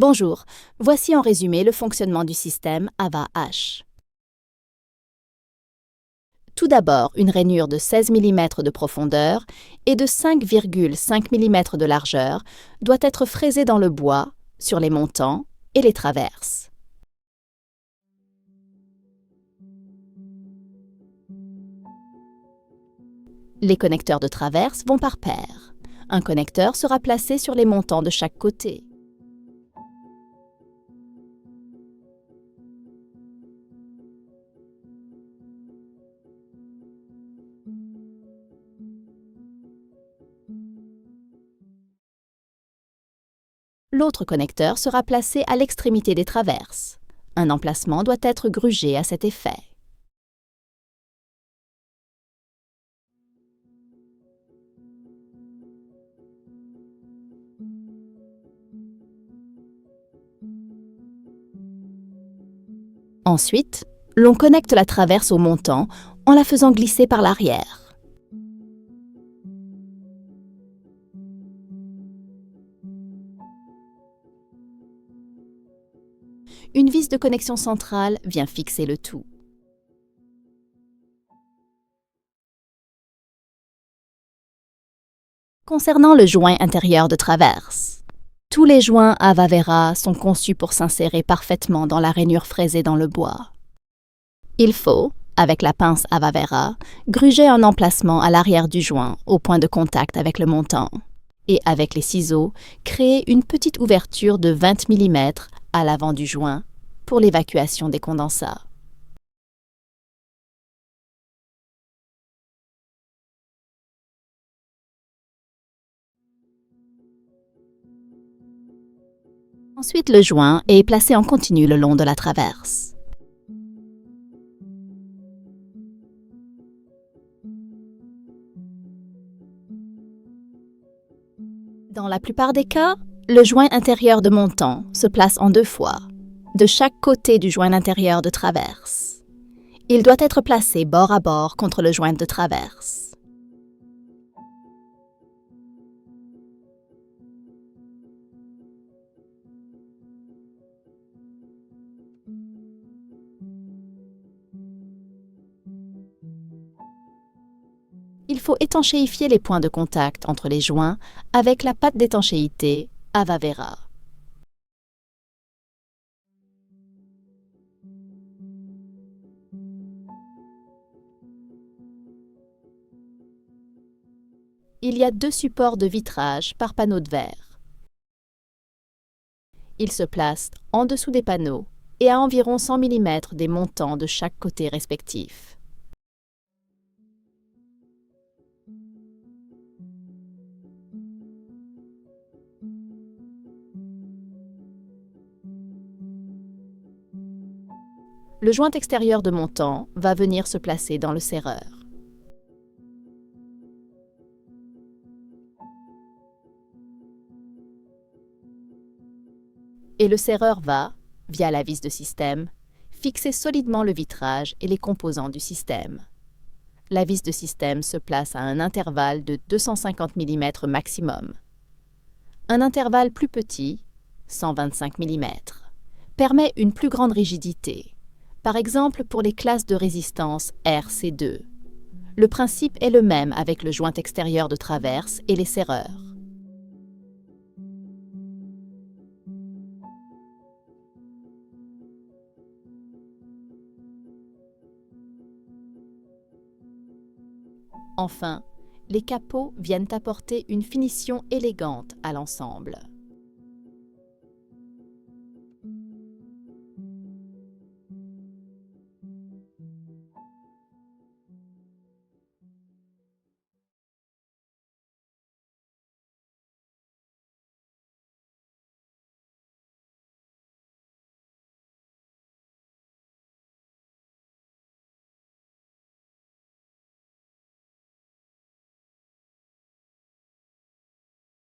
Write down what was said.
Bonjour, voici en résumé le fonctionnement du système AVA-H. Tout d'abord, une rainure de 16 mm de profondeur et de 5,5 mm de largeur doit être fraisée dans le bois, sur les montants et les traverses. Les connecteurs de traverse vont par paire. Un connecteur sera placé sur les montants de chaque côté. L'autre connecteur sera placé à l'extrémité des traverses. Un emplacement doit être grugé à cet effet. Ensuite, l'on connecte la traverse au montant en la faisant glisser par l'arrière. Une vis de connexion centrale vient fixer le tout. Concernant le joint intérieur de traverse, tous les joints AVA-Vera sont conçus pour s'insérer parfaitement dans la rainure fraisée dans le bois. Il faut, avec la pince AVA-Vera, gruger un emplacement à l'arrière du joint au point de contact avec le montant et avec les ciseaux, créer une petite ouverture de 20 mm à l'avant du joint pour l'évacuation des condensats. Ensuite, le joint est placé en continu le long de la traverse. Dans la plupart des cas, le joint intérieur de montant se place en deux fois, de chaque côté du joint intérieur de traverse. Il doit être placé bord à bord contre le joint de traverse. Il faut étanchéifier les points de contact entre les joints avec la pâte d'étanchéité AVA-Vera. Il y a deux supports de vitrage par panneau de verre. Ils se placent en dessous des panneaux et à environ 100 mm des montants de chaque côté respectif. Le joint extérieur de montant va venir se placer dans le serreur. Et le serreur va, via la vis de système, fixer solidement le vitrage et les composants du système. La vis de système se place à un intervalle de 250 mm maximum. Un intervalle plus petit, 125 mm, permet une plus grande rigidité, par exemple pour les classes de résistance RC2. Le principe est le même avec le joint extérieur de traverse et les serreurs. Enfin, les capots viennent apporter une finition élégante à l'ensemble.